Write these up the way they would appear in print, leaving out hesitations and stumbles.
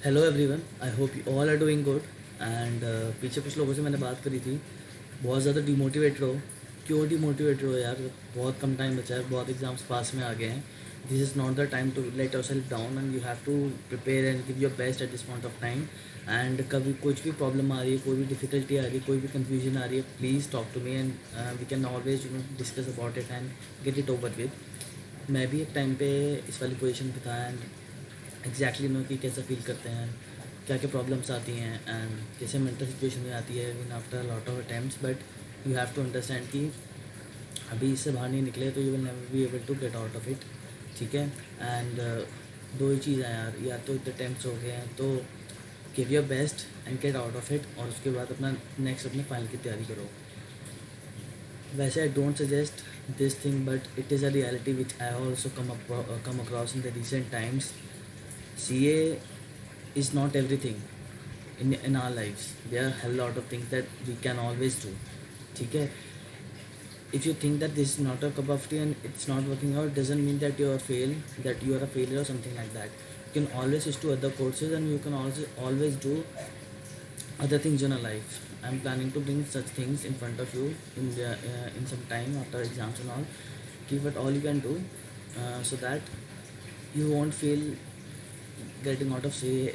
Hello everyone, I hope you all are doing good. And पीछे कुछ लोगों से मैंने बात करी थी, बहुत ज़्यादा डिमोटिवेट रहो। क्यों डिमोटिवेट रहो यार? बहुत कम टाइम बचा है, बहुत एग्जाम्स पास में आ गए हैं। This is not the time to let yourself down and you have to prepare and give your best at this point of time. And कभी कुछ भी प्रॉब्लम आ रही है, कोई भी डिफिकल्टी आ रही है, कोई भी कन्फ्यूजन आ रही है, please talk to me and we can always discuss about it and get it over with. मैं भी एक टाइम पे इस वाली पोजीशन पे था एंड एग्जैक्टली नो कि कैसा फील करते हैं, क्या क्या प्रॉब्लम्स आती हैं एंड कैसे मेंटल सिचुएशन में आती है in after lot of attempts. But you have to understand कि अभी इससे बाहर नहीं निकले तो you will never be able to get out of it. ठीक है। एंड दो ही चीज़ हैं यार, या तो इतने अटैम्प्ट्स हो गए हैं तो give your best and gate out of it, और उसके बाद अपना नेक्स्ट अपने फाइनल की तैयारी करो। वैसे I don't suggest this thing but it is a reality which I also come across in the recent times. CA is not everything in our lives. There are a hell lot of things that we can always do. ठीक है। If you think that this is not a cup of tea and it's not working out, doesn't mean that you are that you are a failure or something like that. You can always switch to other courses and you can also always do other things in your life. I'm planning to bring such things in front of you in some time after exams and all. Give what all you can do so that you won't feel getting out of CA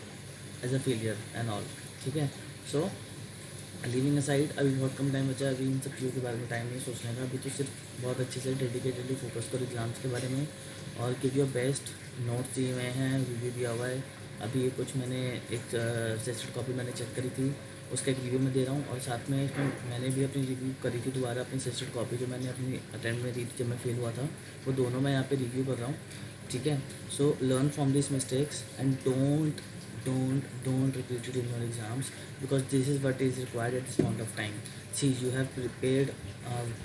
as a failure and all. ठीक है। सो living aside, अभी बहुत कम time बचा है, अभी इन सब चीज़ों के बारे में टाइम नहीं सोचने का। अभी तो सिर्फ बहुत अच्छे से डेडिकेटेडली फोकस करो एग्जाम्स के बारे में और गिव योर बेस्ट। नोट्स दिए हुए हैं, रिव्यू दिया हुआ है। अभी ये कुछ मैंने एक सेस्टेड कॉपी मैंने चेक करी थी, उसका एक रिव्यू मैं दे रहा हूँ, और साथ में इसमें मैंने भी अपनी रिव्यू करी थी दोबारा अपनी सेस्टेड कॉपी जो मैंने अपनी अटेम्प्ट में दी थी जब मैं फेल हुआ था, वो दोनों मैं यहाँ पे रिव्यू कर रहा हूँ। ठीक है। So learn from this mistakes and don't repeat it in your exams, because this is what is required at this point of time. See, you have prepared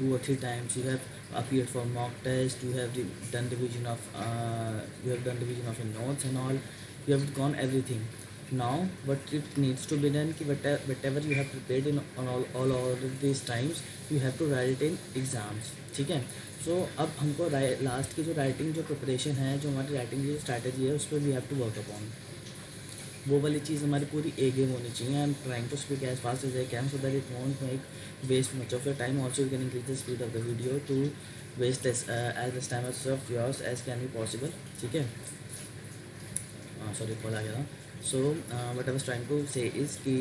2 or 3 times, you have appeared for mock test, done revision of your notes and all. You have gone everything. Now what it needs to be done कि whatever you have prepared in on all of these times, you have to write it in exams. ठीक है। सो अब हमको last की जो writing जो preparation है, जो हमारी राइटिंग की जो स्ट्रैटेजी है, उस पर we have to work upon. वो वाली चीज़ हमारी पूरी ए गेम होनी चाहिए। I am trying to speak as fast as I can so that it won't make waste much of your time. Also you can increase the speed of the video to waste as time of yours as can be possible. ठीक है। Sorry, call आ गया था। So what I was trying to से is कि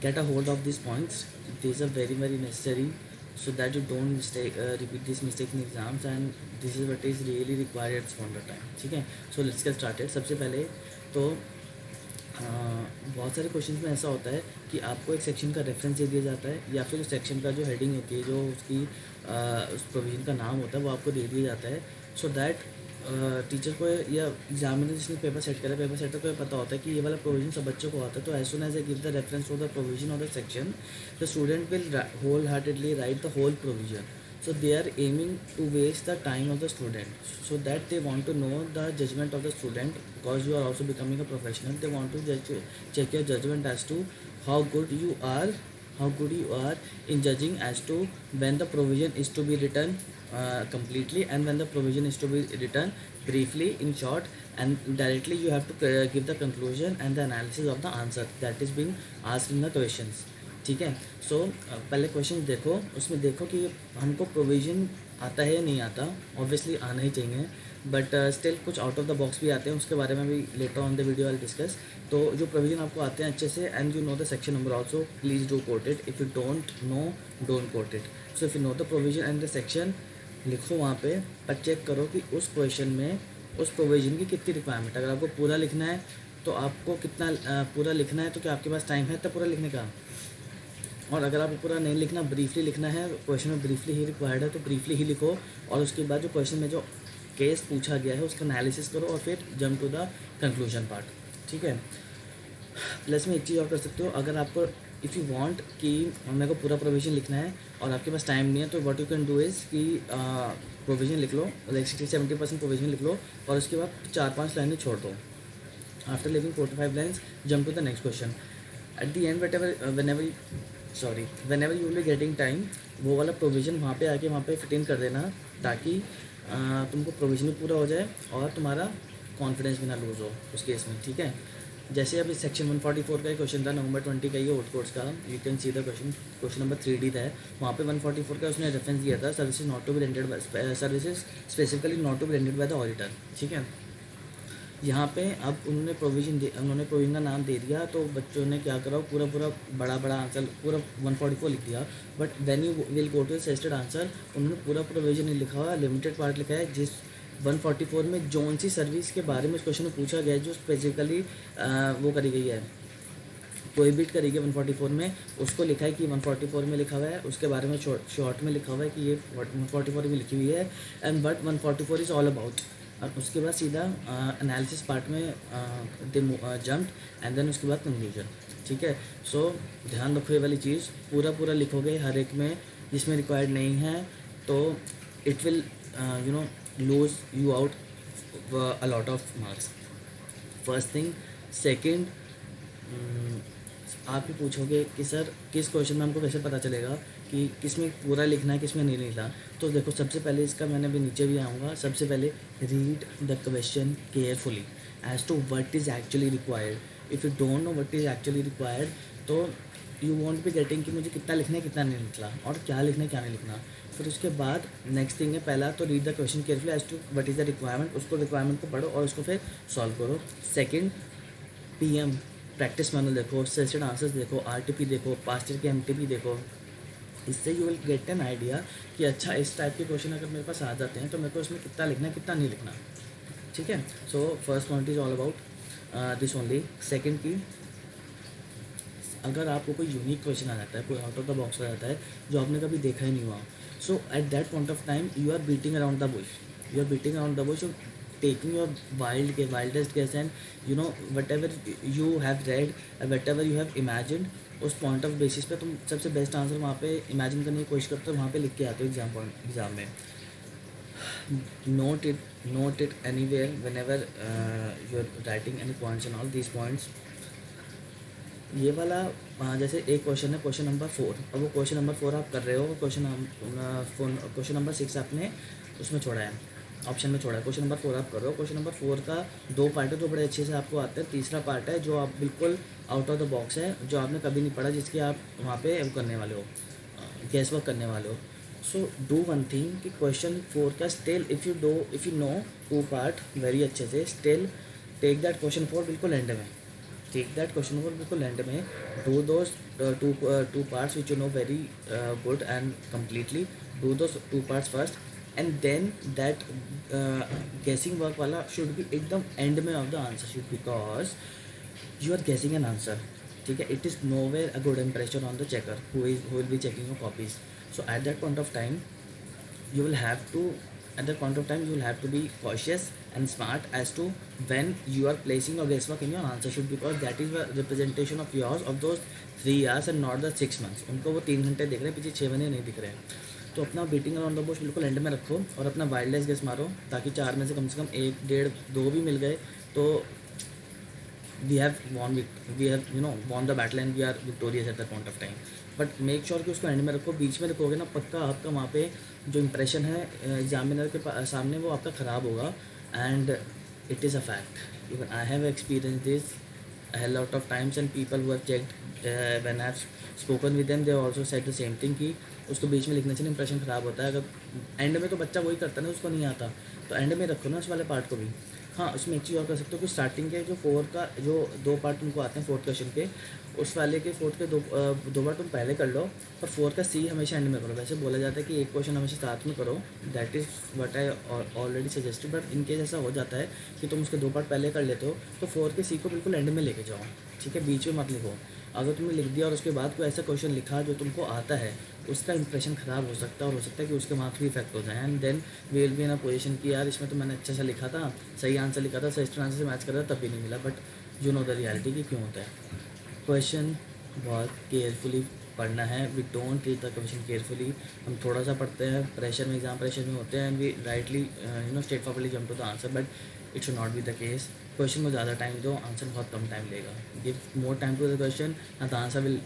get a hold of these points. These are very very necessary so that you don't repeat this mistake in exams, and this is what is really required at this point of time. ठीक है। So let's get started. सबसे पहले तो बहुत सारे questions में ऐसा होता है कि आपको एक सेक्शन का रेफरेंस दे दिया जाता है, या फिर उस सेक्शन का जो हेडिंग होती है, जो उसकी उस प्रोविज़न का नाम होता है, वो आपको दे दिया जाता है। सो दैट टीचर को या एग्जामिनर जिसने पेपर सेट करा, पेपर सेटर को पता होता है कि ये वाला प्रोविज़न सब बच्चों को आता है। तो as soon as a give the reference for the provision of the section, the student will wholeheartedly write the whole provision. So they are aiming to waste the time of the student, so that they want to know the judgment of the student, because you are also becoming a professional. They want to check your judgment as to how good you are in judging as to when the provision is to be written completely and when the provision is to be written briefly, in short, and directly you have to give the conclusion and the analysis of the answer that is being asked in the questions. ठीक है। सो पहले question देखो, उसमें देखो कि हमको provision आता है या नहीं आता। ऑब्वियसली आना ही चाहिए, बट स्टिल कुछ आउट ऑफ द बॉक्स भी आते हैं, उसके बारे में भी later on the video I discuss. तो जो प्रोविज़न आपको आते हैं अच्छे से, and you know the section number also, please do quote it. If you don't know, don't quote it. So if you know the provision and the section, लिखो वहाँ पे, पर चेक करो कि उस क्वेश्चन में उस प्रोविज़न की कितनी रिक्वायरमेंट। अगर आपको पूरा लिखना है तो आपको कितना पूरा लिखना है, तो क्या आपके पास टाइम है तब पूरा लिखने का? और अगर आपको पूरा नहीं लिखना, ब्रीफली लिखना है, क्वेश्चन में ब्रीफली ही रिक्वायर्ड है, तो ब्रीफली ही लिखो। और उसके बाद जो क्वेश्चन में जो केस पूछा गया है उसका एनालिसिस करो और फिर jump to the conclusion part. ठीक है। प्लस में एक चीज़ और कर सकते हो, अगर आपको इफ़ यू वांट कि मेरे को पूरा प्रोविज़न लिखना है और आपके पास टाइम नहीं है, तो what you can do is कि प्रोविज़न लिख लो, लाइक 60-70% प्रोविज़न लिख लो और उसके बाद 4-5 लाइनें छोड़ दो। After living 4 to 5 lines, jump to the next question. At the end whenever you will be getting time, वो वाला प्रोविज़न वहाँ पे आके वहाँ पे फिट इन कर देना, ताकि तुमको प्रोविज़न भी पूरा हो जाए और तुम्हारा कॉन्फिडेंस भी ना लूज़ हो उस केस में। ठीक है। जैसे अभी सेक्शन 144 का क्वेश्चन था, नवंबर 20 का, ये आउट कोर्स का, you can see the question, question number 3D था। वहाँ पे 144 का उसने रेफरेंस दिया था, services not to be rendered by, services specifically not to be rendered by the auditor, ठीक है। यहाँ पे अब उन्होंने प्रोविजन का नाम दे दिया, तो बच्चों ने क्या करा, पूरा पूरा बड़ा आंसर पूरा 144 लिख दिया। But when you will go to suggested answer, उन्होंने पूरा प्रोविजन नहीं लिखा हुआ, लिमिटेड पार्ट लिखा है। जिस 144 में जौन सी सर्विस के बारे में उस क्वेश्चन में पूछा गया है, जो स्पेसिफिकली वो करी गई है, प्रोहिबिट करी गई 144 में, उसको लिखा है कि 144 में लिखा हुआ है, उसके बारे में शॉर्ट में लिखा हुआ है कि ये 144 में लिखी हुई है, and but 144 is all about. और उसके बाद सीधा एनालिसिस पार्ट में दे जम्प्ड, एंड देन उसके बाद कंक्लूजन, ठीक है। सो ध्यान रखो ये वाली चीज़, पूरा लिखोगे हर एक में, जिसमें रिक्वायर्ड नहीं है तो it will lose you out a lot of marks, first thing. Second, आप ही पूछोगे कि सर किस क्वेश्चन में हमको कैसे पता चलेगा कि किस में पूरा लिखना है, किस में नहीं लिखना। तो देखो, सबसे पहले इसका मैंने अभी नीचे भी आऊँगा, सबसे पहले read the question carefully as to what is actually required. If you don't know what is actually required, तो यू वॉन्ट बी गेटिंग कि मुझे कितना लिखना है, कितना नहीं लिखना, और क्या लिखना है क्या नहीं लिखना। फिर उसके बाद नेक्स्ट थिंग है, पहला तो read the question carefully as to what is the requirement, उसको रिक्वायरमेंट को पढ़ो और उसको फिर सॉल्व करो। सेकेंड, PM प्रैक्टिस मैनुअल देखो, सजेस्टेड आंसर्स देखो, RTP देखो, पास्ट ईयर के MTP देखो। इससे you will get an idea कि अच्छा इस टाइप के क्वेश्चन अगर मेरे पास आ जाते हैं तो मेरे को इसमें कितना लिखना है, कितना नहीं लिखना, ठीक है। So first point is all about this only. Second की, अगर आपको कोई यूनिक क्वेश्चन आ जाता है, कोई आउट ऑफ द बॉक्स आ जाता है जो आपने कभी देखा ही नहीं हुआ, so at that point of time you are beating around the bush, you are beating around the bush, taking your wildest guess, and whatever you have read, whatever you have imagined, उस point of basis पे तुम सबसे best answer वहाँ पे imagine करने की कोशिश करते हो, वहाँ पे लिख के आते हो एग्जाम में। Note it anywhere whenever you are writing any points and all these points. ये वाला जैसे एक क्वेश्चन है, क्वेश्चन नंबर 4, अब वो क्वेश्चन नंबर 4 आप कर रहे हो, क्वेश्चन नंबर 6 आपने उसमें छोड़ा है, ऑप्शन में छोड़ा है, क्वेश्चन नंबर 4 आप कर रहे हो। क्वेश्चन नंबर 4 का 2 पार्ट है जो बड़े अच्छे से आपको आते हैं, तीसरा पार्ट है जो आप बिल्कुल आउट ऑफ द बॉक्स है, जो आपने कभी नहीं पढ़ा, जिसकी आप वहाँ पे वो करने वाले हो, गैस वर्क करने वाले हो। सो डू वन थिंग कि क्वेश्चन 4 का still if you no 2 part very अच्छे से, स्टिल टेक दैट क्वेश्चन 4 बिल्कुल एंड में, टेक दैट क्वेश्चन 4 बिल्कुल एंड में, do those two parts which you know very good and completely, do those 2 parts first, and then that guessing work वाला should be एकदम end में of the answer sheet, because you are guessing an answer, ठीक है। It is nowhere a good impression on the checker who will be checking your copies. So at that point of time you will have to at that point of time you will have to be cautious and smart as to when you are placing your guesswork in your answer sheet, because that is the representation of yours of those 3 years and not the 6 months। उनको वो 3 घंटे दिख रहे हैं, पीछे 6 महीने नहीं दिख रहे हैं। तो अपना बीटिंग अराउंड द बुश बिल्कुल एंड में रखो और अपना वाइल्डेस्ट गेस मारो, ताकि 4 में से कम 1, 1.5, 2 भी मिल गए तो we have won the battle and we are victorious at that point of time। But make sure कि उसको एंड में रखो, बीच में रखोगे ना पक्का आपका वहाँ पे जो इम्प्रेशन है एग्जामिनर के सामने वो आपका ख़राब होगा, and it is a fact. Even I have experience this a lot of times and people who have checked when I have spoken with them they also said the same thing कि उसको बीच में लिखने से impression ख़राब होता है। अगर and में तो बच्चा वही करता है ना, उसको नहीं आता, तो एंड में रखो ना उस वाले पार्ट को भी। हाँ, उसमें एक चीज़ और कर सकते हो कि स्टार्टिंग के जो 4 का जो 2 पार्ट तुमको आते हैं 4th क्वेश्चन के, उस वाले के 4th के 2 बार तुम पहले कर लो, और 4 का C हमेशा एंड में करो। वैसे बोला जाता है कि एक क्वेश्चन हमेशा साथ में करो, that is what I already suggested, but in case ऐसा हो जाता है कि तुम उसके 2 पार्ट पहले कर लेते हो तो 4 के C को बिल्कुल एंड में लेके जाओ, ठीक है, बीच में मत लिखो। अगर तुमने लिख दिया और उसके बाद कोई ऐसा क्वेश्चन लिखा जो तुमको आता है, उसका इंप्रेशन ख़राब हो सकता है और हो सकता है कि उसके मार्क्स भी इफेक्ट हो जाए, and then we will be in a position कि यार इसमें तो मैंने अच्छा सा लिखा था, सही आंसर लिखा था, सही आंसर से मैच कर रहा था, तब भी नहीं मिला। But you know the reality कि क्यों होता है। क्वेश्चन बहुत केयरफुली पढ़ना है, we don't read the question carefully. हम थोड़ा सा पढ़ते हैं प्रेशर में, एग्जाम प्रेशर में होते हैं, and we rightly straight forwardly jump to the answer, but it should not be the case. Question में ज़्यादा टाइम दो, आंसर बहुत कम टाइम लेगा। Give more time to the question and the answer will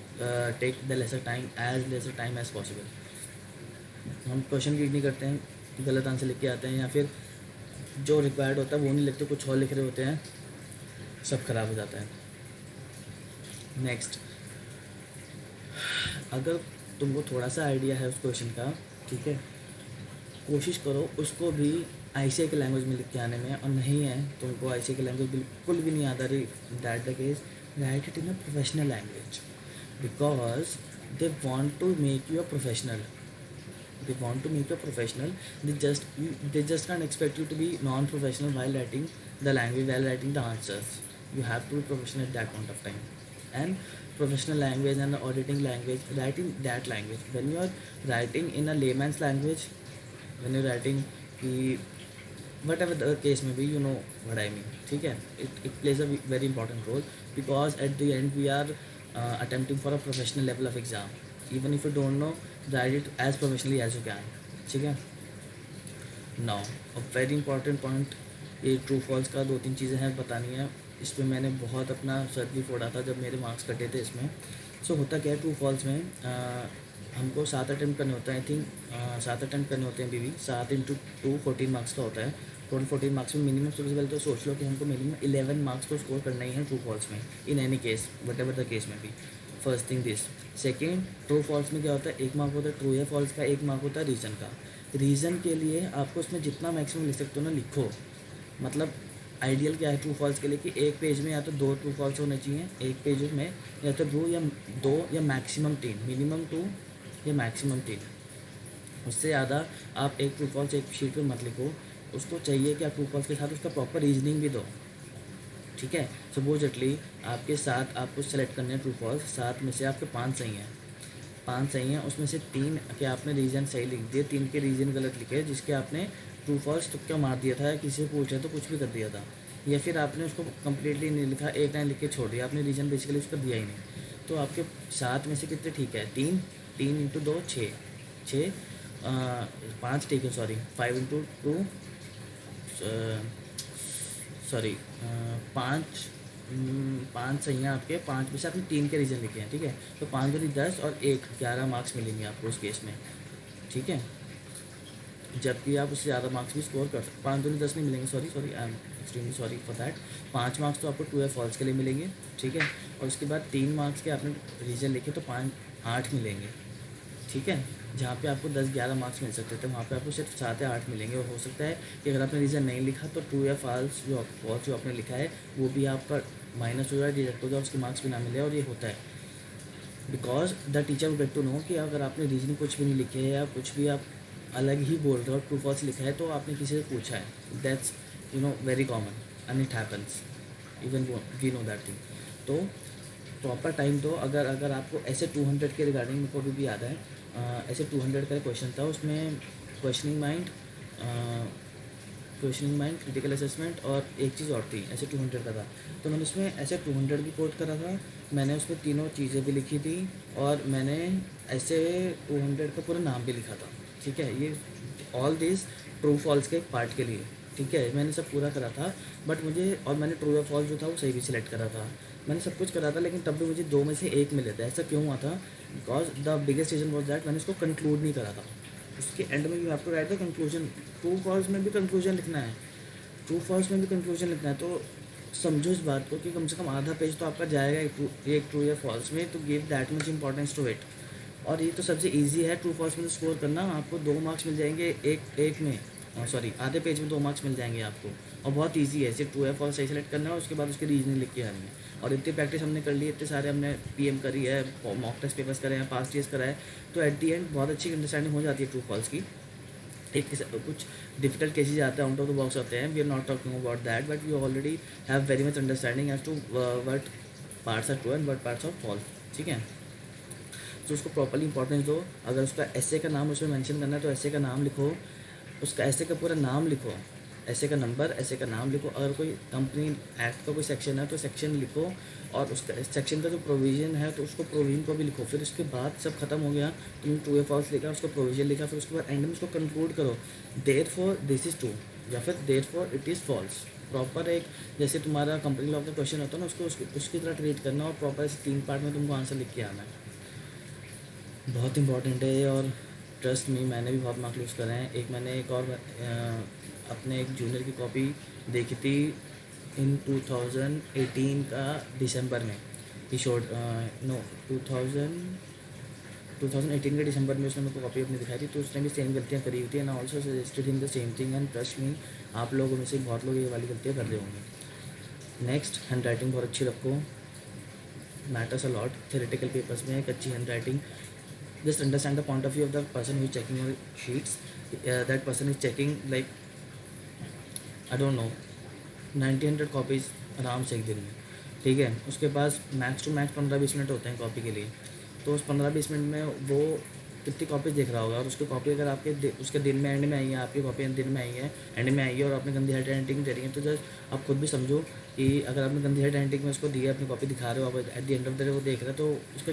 take the lesser time as possible. हम question read नहीं करते हैं, गलत आंसर लिख के आते हैं, या फिर जो रिक्वायर्ड होता है वो नहीं लिखते, कुछ और लिख रहे होते हैं, सब खराब हो जाता है। नेक्स्ट, अगर तुमको थोड़ा सा आइडिया है उस क्वेश्चन का, ठीक है, कोशिश करो उसको भी आईसीआई के लैंग्वेज में लिख के आने में, और नहीं है तुमको आईसीआई की लैंग्वेज बिल्कुल भी नहीं आता रही, that the case, write it in a professional language, because they want to make you a professional, they want to make you a professional. They just can't expect you to be non-professional while writing the language, while writing the answers. You have to be professional at that point of time. And professional language and auditing language, writing that language, when you are writing in a layman's language, when you're writing the whatever the case may be, you know what I mean, ठीक है, it plays a very important role, because at the end we are attempting for a professional level of exam. Even if you don't know, write it as professionally as you can, ठीक है. Now a very important point, ये true false का 2-3 चीज़ें हैं बतानी है. इस पर मैंने बहुत अपना सर भी फोड़ा था जब मेरे मार्क्स कटे थे इसमें. सो होता क्या है ट्रू फॉल्स में, हमको 7 अटैम्प्ट करने होते हैं, आई थिंक 7 अटैम्प्ट करने होते हैं बीवी, 7 इंटू 2 14 मार्क्स का होता है. टोटल 14 मार्क्स में मिनिमम, सबसे पहले तो सोच लो कि हमको मिनिमम 11 मार्क्स तो स्कोर करना ही है ट्रू फॉल्स में, in any case whatever the case में भी. First thing this. Second, true false में क्या होता है, 1 मार्क होता है ट्रू या फॉल्स का, 1 मार्क होता है रीज़न का. रीज़न के लिए आपको उसमें जितना मैक्सिमम लिख सकते हो ना लिखो. मतलब आइडियल क्या है ट्रू फॉल्स के लिए कि एक पेज में या तो 2 ट्रू फॉल्स होने चाहिए, एक पेज में या तो 2 या मैक्सिमम 3, मिनिमम 2 या मैक्सिमम 3. उससे ज़्यादा आप एक ट्रू फॉल्स एक शीट पर मत लिखो. उसको चाहिए कि आप ट्रू फॉल्स के साथ उसका प्रॉपर रीजनिंग भी दो, ठीक है. सपोजटली आपके 7 आपको सेलेक्ट करने हैं ट्रू फॉल्स, 7 में से आपके 5 सही हैं, 5 सही हैं, उसमें से 3 के आपने रीज़न सही लिख दिए, 3 के रीज़न गलत लिखे, जिसके आपने ट्रू फॉल्स तुक्का मार दिया था, या किसी से पूछे तो कुछ भी कर दिया था, या फिर आपने उसको कम्प्लीटली नहीं लिखा, एक लाइन लिख के छोड़ दिया, आपने रीज़न बेसिकली उसका दिया ही नहीं. तो आपके 7 में से कितने ठीक है, 3 इंटू 2 6, 5 ठीक है, सॉरी 5 इंटू 2 सॉरी 5 सही हैं आपके, 5 में से आपने 3 के रीज़न लिखे हैं, ठीक है. तो 5 दूनी 10 और 1 11 मार्क्स मिलेंगे आपको उस केस में, ठीक है. जबकि आप उससे ज़्यादा मार्क्स भी स्कोर कर सकते, 5 दूनी 10 नहीं मिलेंगे, sorry I am extremely sorry for that. 5 marks तो आपको ट्रू या फॉल्स के लिए मिलेंगे, ठीक है. और उसके बाद 3 मार्क्स के आपने रीज़न लिखे तो 5 8 मिलेंगे, ठीक है. जहाँ पे आपको 10-11 मार्क्स मिल सकते थे वहाँ पे आपको सिर्फ 7 या 8 मिलेंगे. और हो सकता है कि अगर आपने रीज़न नहीं लिखा तो ट्रू या फॉल्स जो आपने लिखा है वो भी आपका माइनस हो जाए, डिडक्ट हो जाए, उसके मार्क्स भी ना मिले. और ये होता है because the teacher will get to know कि अगर आपने रीजनिंग कुछ भी नहीं लिखे है या कुछ भी आप अलग ही बोल रहे हो, ट्रू फॉल्स लिखा है, तो आपने किसी से पूछा है. That's very common and it happens, even we know that thing. तो प्रॉपर टाइम दो. अगर आपको ऐसे 200 के रिगार्डिंग मेरे को अभी भी याद है, ऐसे 200 का क्वेश्चन था, उसमें क्वेश्चनिंग माइंड क्रिटिकल असेसमेंट और एक चीज़ और थी, ऐसे 200 का था. तो मैंने उसमें ऐसे 200 भी कोट करा था, मैंने उसमें तीनों चीज़ें भी लिखी थी, और मैंने ऐसे 200 का पूरा नाम भी लिखा था, ठीक है. ये ऑल दिस ट्रू फॉल्स के पार्ट के लिए, ठीक है, मैंने सब पूरा करा था. बट मुझे, और मैंने ट्रू या फॉल्स जो था वो सही भी सिलेक्ट करा था, मैंने सब कुछ करा था, लेकिन तब भी मुझे 2 में से 1 मिले थे. ऐसा क्यों हुआ था, because the biggest reason was that मैंने उसको कंक्लूड नहीं करा था. उसके एंड में you have to write the conclusion. True false में भी कंक्लूजन लिखना है, ट्रू फॉल्स में भी कंक्लूजन लिखना है. तो समझो इस बात को कि कम से कम आधा पेज तो आपका जाएगा एक ट्रू या फॉल्स में. तो give that much importance to it. और ये तो सबसे इजी है ट्रू फॉल्स में स्कोर करना. आपको 2 मार्क्स मिल जाएंगे एक में, सॉरी आधे पेज में 2 मार्क्स मिल जाएंगे आपको. और बहुत इजी है, सिर्फ ट्रू या फॉल्स सही सेलेक्ट करना है, उसके बाद उसकी रीजनिंग लिख के आनी है. और इतनी प्रैक्टिस हमने कर ली, इतने सारे हमने पीएम करी है, मॉक टेस्ट पेपर्स करे हैं, पास्ट ईयर्स करा है, तो एट दी एंड बहुत अच्छी अंडरस्टैंडिंग हो जाती है ट्रू फॉल्स की. एक कुछ डिफिकल्ट केसेज आते हैं, आउट ऑफ द बॉक्स होते हैं, we are not talking about that, but we already have very much understanding as to what parts are true and what parts are false, ठीक है. तो उसको प्रॉपर्ली इंपॉर्टेंस दो. अगर उसका एसे का नाम उसमें मेंशन करना है तो एसे का नाम लिखो, उसका एसे का पूरा नाम लिखो, एसे का नंबर, एसे का नाम लिखो. अगर कोई कंपनी एक्ट का कोई सेक्शन है तो सेक्शन लिखो, और उसका सेक्शन का जो प्रोविज़न है तो उसको प्रोविज़न को भी लिखो. फिर उसके बाद सब खत्म हो गया, तुमने ट्रू या फॉल्स लिखा, उसको प्रोविज़न लिखा, फिर उसके बाद एंड में उसको कंक्लूड करो, देयरफॉर दिस इज़ ट्रू या फिर therefore it is false. Proper एक जैसे तुम्हारा कंपनी लॉ का क्वेश्चन होता है ना, उसको उसकी तरह ट्रीट करना, और प्रॉपर 3 पार्ट में तुमको आंसर लिख के आना है. बहुत इंपॉर्टेंट है ये. और ट्रस्ट मी, मैंने भी बहुत मार्क्स लूज़ करे हैं. मैंने एक और अपने एक जूनियर की कॉपी देखी थी इन 2018 का दिसंबर में. ही शोड नो 2018 के दिसंबर में उसने मेरे को कॉपी अपनी दिखाई थी, तो उसने भी सेम गलतियाँ करी हुई थी। And also suggested him the same thing, and trust me, आप लोगों में से बहुत लोग ये वाली गलतियाँ कर रहे होंगे। नेक्स्ट, हैंड राइटिंग बहुत अच्छी रखो, matters a lot. Theoretical papers में एक अच्छी hand writing, just understand the point of view of the person who is checking your sheets. That person is checking like I don't know 90-100 copies आराम से एक दिन में, ठीक है। उसके पास मैक्स टू मैक्स 15-20 मिनट होते हैं कॉपी के लिए, तो उस 15-20 मिनट में वो कितनी कॉपी देख रहा होगा। और उसकी कॉपी अगर आपके उसके दिन में एंड में आई है, आपकी कॉपी दिन में आई है, एंड में आई है, और आपने गंदी हैंड राइटिंग दे रही है, तो जस्ट आप खुद भी समझो कि अगर आपने गंदी हैंड राइटिंग में उसको दी है, अपनी कॉपी दिखा रहे हो, आप eight the end of the day वो देख रहे हो, तो उसका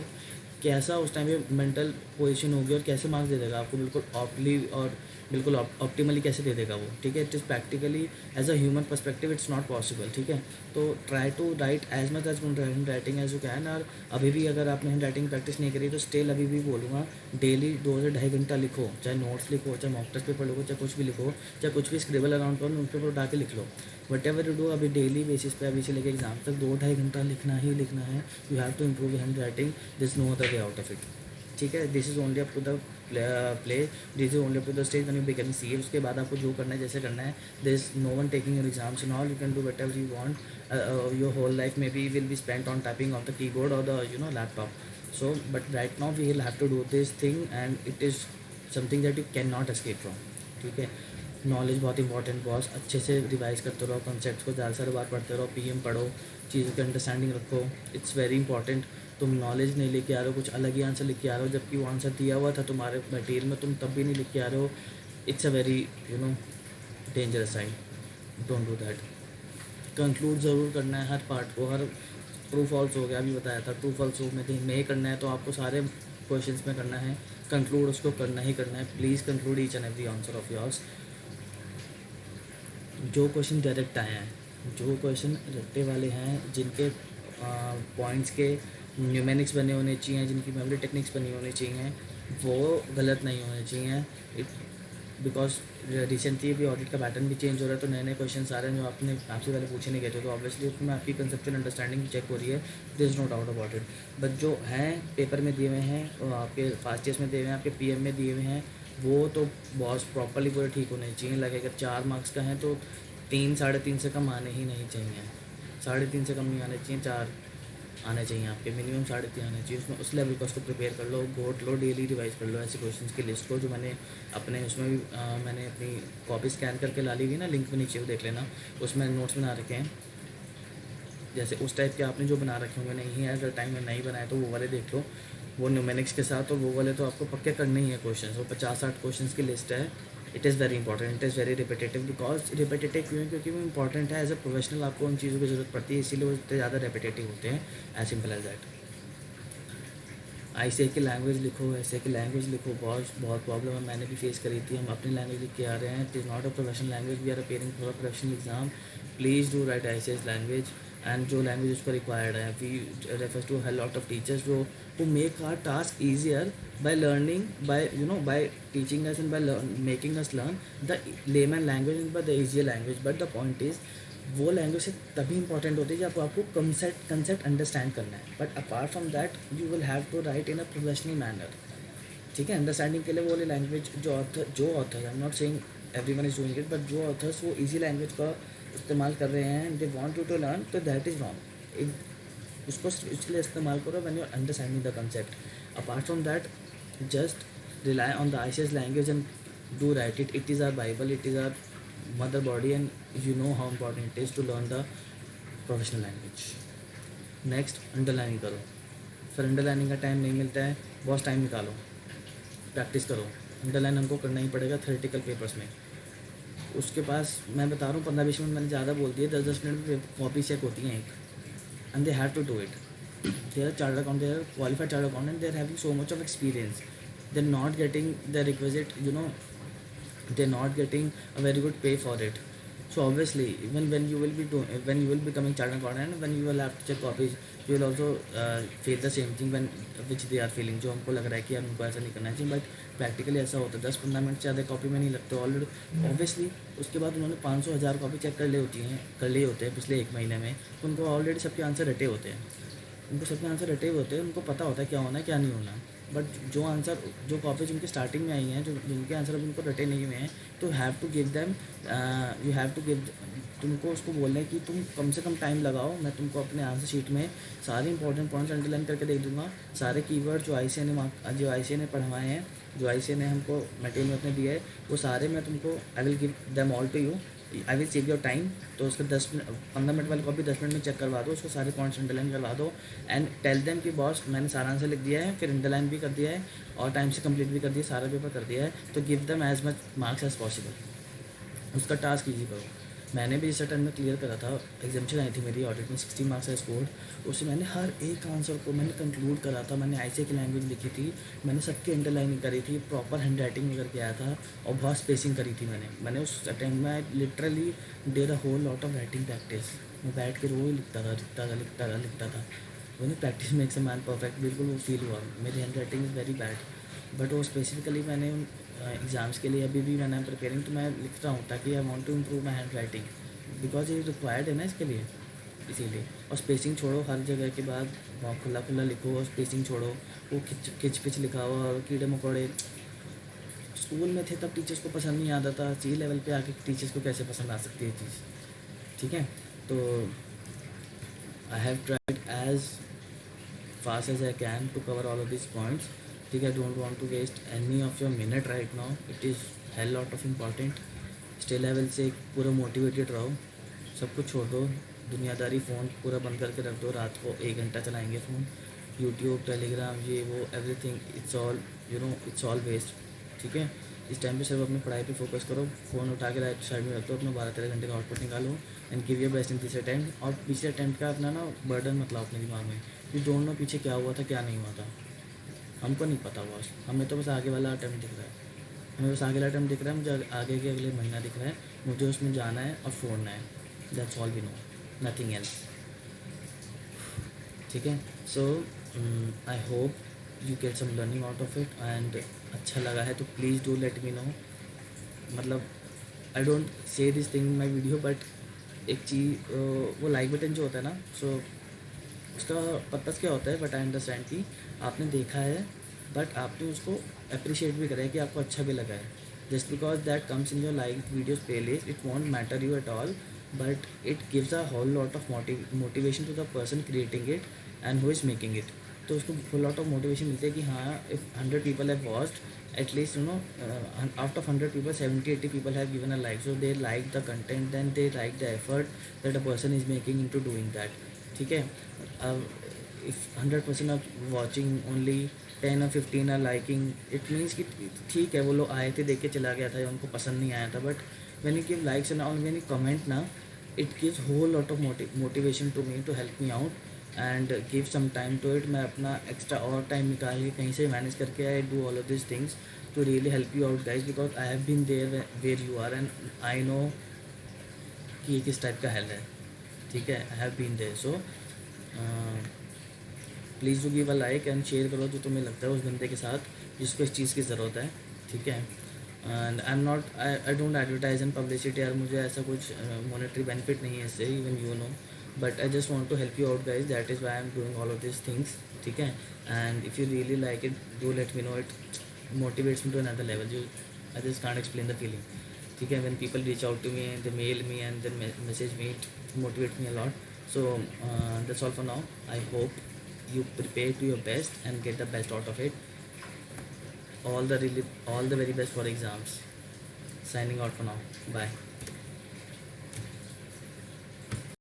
कैसा उस टाइम पे मेंटल पोजीशन होगी और कैसे मार्क्स दे देगा आपको, बिल्कुल ऑप्टली और बिल्कुल ऑप्टिमली कैसे दे देगा वो, ठीक है। It is practically as a human perspective it's not possible, ठीक है। तो try to write as much as handwriting as you can. और अभी भी अगर आपने हैंड राइटिंग प्रैक्टिस नहीं करी तो स्टिल अभी भी बोलूँगा डेली 2 से ढाई घंटा लिखो, चाहे नोट्स लिखो, चाहे मॉक टेस्ट पेपर लिखो, चाहे कुछ भी लिखो, चाहे कुछ भी स्क्रिबल अराउंड करो, उस पर उठा के लिख लो। वट एवर यू डू, अभी डेली बेसिस पे अभी से लेके एग्जाम तक 2-2.5 घंटा लिखना ही लिखना है। You have to improve hand writing, this no other way out of it, ठीक है। This is only up to the play, this is only up to the stage when you become C. उसके बाद आपको जो करना है जैसे करना है, this is no one taking your exams and all, you can do whatever you want. Your whole life maybe will be spent on typing on the keyboard और the laptop. So but right now we will have to do this thing, and it is something that you can not escape from, ठीक है। Knowledge बहुत important boss, अच्छे से revise करते रहो, concepts को ज़्यादा से ज़्यादा बार पढ़ते रहो, पीएम पढ़ो, चीज़ों की अंडरस्टैंडिंग रखो, इट्स वेरी इंपॉर्टेंट। तुम नॉलेज नहीं लेके आ रहे हो, कुछ अलग ही आंसर लिख के आ रहे हो, जबकि वो आंसर दिया हुआ था तुम्हारे मटेरियल में, तुम तब भी नहीं लिख के आ रहे हो। It's a very dangerous side, don't do that. Conclude ज़रूर करना है हर पार्ट को, हर ट्रू फॉल्स हो गया अभी बताया था, ट्रू फॉल्स में ही करना है, तो आपको सारे क्वेश्चंस में करना है कंक्लूड, उसको करना ही करना है। Please conclude each and every answer of yours. जो क्वेश्चन डायरेक्ट आए हैं, जो क्वेश्चन रट्टे वाले हैं, जिनके पॉइंट्स के न्यूमेरिक्स बने होने चाहिए, जिनकी मेमोरी टेक्निक्स बनी होनी चाहिए, वो गलत नहीं होने चाहिए। इट बिकॉज रिसेंटली भी ऑडिट का पैटर्न भी चेंज हो रहा है, तो नए नए क्वेश्चन आ रहे हैं जो आपने आपसे पहले पूछे नहीं गए थे, तो ऑब्वियसली उसमें आपकी कंसेप्चुअल अंडरस्टैंडिंग चेक हो रही है, this is no doubt about it. But जो हैं पेपर में दिए हुए हैं और आपके फास्ट टेस्ट में दिए हुए हैं, आपके पीएम में दिए हुए हैं, वो तो बहुत प्रॉपरली पूरे ठीक होने चाहिए। लगे अगर 4 मार्क्स का है तो 3-3.5 से कम आने ही नहीं चाहिए, 3.5 से कम नहीं आने चाहिए, 4 आने चाहिए आपके, मिनिमम 3.5 आने चाहिए। उसमें उस लेवल का उसको प्रिपेयर कर लो, घोट लो, डेली रिवाइज कर लो ऐसे क्वेश्चंस की लिस्ट को, जो मैंने अपने उसमें भी मैंने अपनी कॉपी स्कैन करके ला ली हुई ना, लिंक में नीचे वो देख लेना, उसमें नोट्स बना रखे हैं। जैसे उस टाइप के आपने जो बना रखे होंगे, नहीं है अगर टाइम में नहीं बनाए तो वो वाले देख लो, वो न्यूमेरिक्स के साथ, और वो वाले तो आपको पक्के करने ही है क्वेश्चन। वो 50-60 क्वेश्चन की लिस्ट है। It is very important, it is very repetitive. Because repetitive क्यों है? क्योंकि वो इंपॉर्टेंट है। एज अ प्रोफेशनल आपको उन चीज़ों की ज़रूरत पड़ती है, इसीलिए वो इतने ज़्यादा रिपीटेटिव होते हैं। As simple as that. ICA की लैंग्वेज लिखो, ऐसे की लैंग्वेज लिखो, बहुत बहुत प्रॉब्लम है, मैंने भी फेस करी थी। हम अपनी लैंग्वेज लिख के आ रहे हैं, it is not a professional language, we are appearing for a professional exam. Please do write ICA's language, and जो लैंग्वेज उसको रिक्वायर्ड है। We refers to a lot of teachers जो who make our task easier by learning, by teaching us and by making us learn the layman language and by the easier language. But the point is, वो language से तभी important होती है जब आपको concept understand करना है। But apart from that you will have to write in a professional manner, ठीक है। अंडरस्टैंडिंग के लिए वो वाली लैंग्वेज जो author I am not saying everyone is doing it, but जो ऑथर्स वो इजी लैंग्वेज का इस्तेमाल कर रहे हैं, they want you to learn, तो दैट इज़ रॉन्ग। उसको इसलिए इस्तेमाल करो when you are understanding the concept. Apart from that, just rely on the ICA's language and do write it. It is our bible, it is our mother body, and you know how important it is to learn the professional language. Next, underlining करो। फिर underlining का time नहीं मिलता है, बहुत time निकालो, practice करो। Underline हमको करना ही पड़ेगा थ्योरेटिकल पेपर्स में। उसके पास मैं बता रहा हूँ 15-20 मिनट मैंने ज़्यादा बोल दिया, 10-10 मिनट में कॉपी चेक होती हैं एक, and they have to do it. They are chartered account, they are qualified chartered accountant, they are having so much of experience, they are not getting the requisite, they're not getting a very good pay for it. So obviously even when you will be when you will becoming chartered accountant, when you will have to check copies, you will also feel the same thing when which they are feeling, जो हमको लग रहा है कि यार उनको ऐसा नहीं करना चाहिए, बट प्रैक्टिकली ऐसा होता है। 10-15 मिनट से ज़्यादा कॉपी में नहीं लगते ऑलरेडी। ऑब्वियसली उसके बाद उन्होंने 500-1000 कॉपी चेक कर ली होते हैं पिछले 1 महीने में, तो उनको ऑलरेडी सबके आंसर रटे होते हैं। उनको सबके आंसर रटे हुए होते हैं, उनको पता होता है क्या होना है क्या नहीं होना है। बट जो कॉपीज उनके स्टार्टिंग में आई हैं, जो जिनके आंसर अभी उनको रटे नहीं हुए हैं, तो have to give them, you have to give, तुमको उसको बोलना है कि तुम कम से कम टाइम लगाओ। मैं तुमको अपने आंसर शीट में सारे इंपॉर्टेंट पॉइंट्स अंडरलाइन करके दे दूँगा। सारे कीवर्ड जो ICA ने पढ़वाए हैं, जो ICA ने हमको मटेरियल में अपने दिया है, वो सारे मैं तुमको I will give them all to you. I will save your time. तो उसका 15 मिनट वाली कॉपी 10 मिनट में चेक करवा दो, उसको सारे पॉइंट्स अंडरलाइन करवा दो एंड टेल देम कि बॉस मैंने सारा आंसर लिख दिया है, फिर अंडरलाइन भी कर दिया है और टाइम से कंप्लीट भी कर दिया, सारा पेपर कर दिया है। तो give them as much marks as possible. उसका टास्क ईजी करो। मैंने भी इस अटेम्प्ट में क्लियर करा था। एग्जामिशन आई थी मेरी ऑडिट में, 60 मार्क्स है स्कोर्ड। उससे मैंने हर एक आंसर को मैंने कंक्लूड करा था। मैंने ICA की लैंग्वेज लिखी थी, मैंने सबकी अंडरलाइनिंग करी थी, प्रॉपर हैंड राइटिंग में करके आया था और बहुत स्पेसिंग करी थी मैंने उस अटेम्प्ट में literally did a whole lot of writing practice. मैं बैठ के रोज लिखता था। मैंने practice makes a man perfect, बिल्कुल वो फील हुआ। मेरी handwriting is very bad, but वो स्पेसिफिकली मैंने एग्ज़ाम्स के लिए अभी भी मैंने प्रिपेयरिंग तो मैं लिखता हूँ ताकि I want to improve my handwriting, because ये रिक्वायर्ड है ना इसके लिए, इसीलिए। और स्पेसिंग छोड़ो, हर जगह के बाद खुला खुला लिखो और स्पेसिंग छोड़ो। वो खिच पिच लिखा हुआ और कीड़े मकोड़े, स्कूल में थे तब टीचर्स को पसंद नहीं आता था, C लेवल पे आके टीचर्स को कैसे पसंद आ सकती है चीज़, ठीक है। तो I have tried as fast as I can to cover all of these points, ठीक है। I don't want to waste any of your minute right now, it is hell lot of important। Stay level से पूरा motivated रहो, सब कुछ छोड़ दो, दुनियादारी, फ़ोन पूरा बंद करके रख दो। रात को 1 घंटा चलाएंगे फ़ोन, यूट्यूब, टेलीग्राम, ये वो everything, it's all it's all waste, ठीक है। इस टाइम पे सिर्फ अपनी पढ़ाई पे फोकस करो। फ़ोन उठा के राइट साइड में रख दो, अपना 12-13 घंटे का आउटपुट निकालो and give your best in this attempt. और पिछले अटेम्प्ट का अपना ना बर्डन मत लाओ अपने दिमाग में, यू डोंट नो पीछे क्या हुआ था क्या नहीं हुआ था। हमको नहीं पता हुआ, हमें तो बस आगे वाला अटेम्प्ट दिख रहा है, हमें बस आगे वाला अटेम्प्ट दिख रहा है, मुझे आगे के अगले महीना दिख रहा है, मुझे उसमें जाना है और फोड़ना है। That's all we know, nothing else, ठीक है। So I hope you get some learning out of it and अच्छा लगा है तो please do let me know. मतलब I don't say this thing in my video, but एक चीज़, वो लाइक बटन जो होता है ना, सो उसका पर्पज़ क्या होता है, बट आई अंडरस्टैंड कि आपने देखा है बट आपने उसको अप्रिशिएट भी करा है कि आपको अच्छा भी लगा है। Just because that comes in your like videos playlist, it won't matter you at all, but it gives a whole lot of motivation to the person creating it and who is making it. तो उसको full lot of motivation मिलती है कि हाँ, if 100 people have watched, at least out of 100 people 70-80 people have given a like, so they like the content, then they like the effort that a person is making into doing that, ठीक है। if 100% of watching only 10 or 15 are liking, it means कि ठीक है वो लोग आए थे, देख के चला गया था या उनको पसंद नहीं आया था, but when you give likes and when you comment ना, it gives whole lot of motivation to me to help me out and give some time to it। मैं अपना एक्स्ट्रा और टाइम निकाल के कहीं से मैनेज करके I do all of this things to really help you out guys, because I have been there where you are and I know कि ये किस टाइप का हेल्थ है, ठीक है। I have been there, so please do give a like and share करो जो तुम्हें लगता है उस बंदे के साथ जिसको इस चीज़ की ज़रूरत है, ठीक है। And I don't advertise and publicity, यार मुझे ऐसा कुछ मॉनेटरी बेनिफिट नहीं है इससे, even you know, but I just want to help you out guys, that is why I am doing all of this things, ठीक है। And if you really like it do let me know, it motivates me to another level. I just can't explain the feeling, ठीक है। when people reach out to me, they mail me and then message me, it motivates me a lot. So that's all for now. I hope you prepare to your best and get the best out of it. All the very best for exams. Signing out for now. Bye.